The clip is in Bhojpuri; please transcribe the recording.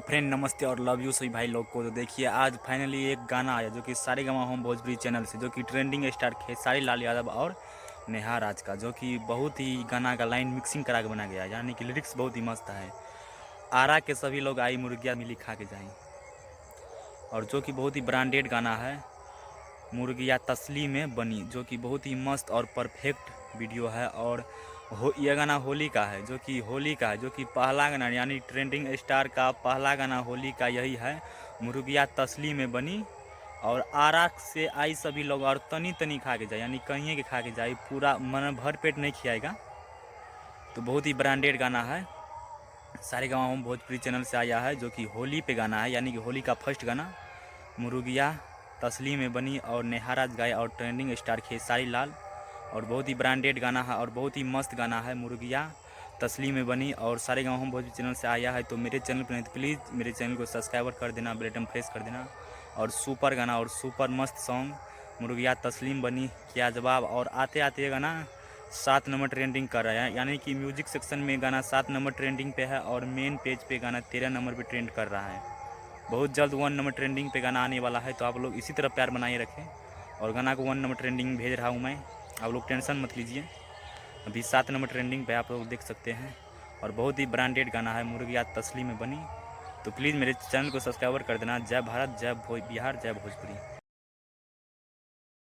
फ्रेंड नमस्ते और लव यू सभी भाई लोग को। तो देखिए आज फाइनली एक गाना आया जो कि सारेगामा होम भोजपुरी चैनल से, जो कि ट्रेंडिंग स्टार खेसारी लाल यादव और नेहा राज का, जो कि बहुत ही गाना का लाइन मिक्सिंग करा के बना गया है, यानी कि लिरिक्स बहुत ही मस्त है। आरा के सभी लोग आई मुर्गिया मिली खा के जाएं, और जो कि बहुत ही ब्रांडेड गाना है। मुर्गिया तसली में बनी, जो कि बहुत ही मस्त और परफेक्ट वीडियो है। और यह गाना होली का है, जो कि होली का है, जो कि पहला गाना यानी ट्रेंडिंग स्टार का पहला गाना होली का यही है, मुर्गिया तसली में बनी। और आरा से आई सभी लोग और तनी तनी खा के जाए, यानी कहीं के खा के जाए, पूरा मन भर पेट नहीं खिलाएगा। तो बहुत ही ब्रांडेड गाना है, सारेगामा होम भोजपुरी चैनल से आया है, जो कि होली पे गाना है, यानी कि होली का फर्स्ट गाना मुर्गिया तसली में बनी और नेहा राज गाए और ट्रेंडिंग स्टार खेसारी लाल। और बहुत ही ब्रांडेड गाना है और बहुत ही मस्त गाना है, मुर्गिया तसली में बनी। और सारेगामा होम भोजपुरी चैनल से आया है, तो मेरे चैनल पर नहीं तो प्लीज़ मेरे चैनल को सब्सक्राइबर कर देना, बेल आइकन प्रेस कर देना। और सुपर गाना और सुपर मस्त सॉन्ग मुर्गिया तस्लीम बनी, क्या जवाब। और आते आते ये गाना 7 नंबर ट्रेंडिंग कर रहा है, यानी कि म्यूजिक सेक्शन में गाना 7 नंबर ट्रेंडिंग पे है और मेन पेज पे गाना 13 नंबर पे ट्रेंड कर रहा है। बहुत जल्द 1 नंबर ट्रेंडिंग पे गाना आने वाला है, तो आप लोग इसी तरह प्यार बनाए रखें। और गाना को 1 नंबर ट्रेंडिंग भेज रहा हूँ मैं, आप लोग टेंशन मत लीजिए। अभी 7 नंबर ट्रेंडिंग पे आप लोग देख सकते हैं। और बहुत ही ब्रांडेड गाना है, मुर्गिया तसली में बनी। तो प्लीज़ मेरे चैनल को सब्सक्राइबर कर देना। जय भारत, जय बिहार, जय भोजपुरी।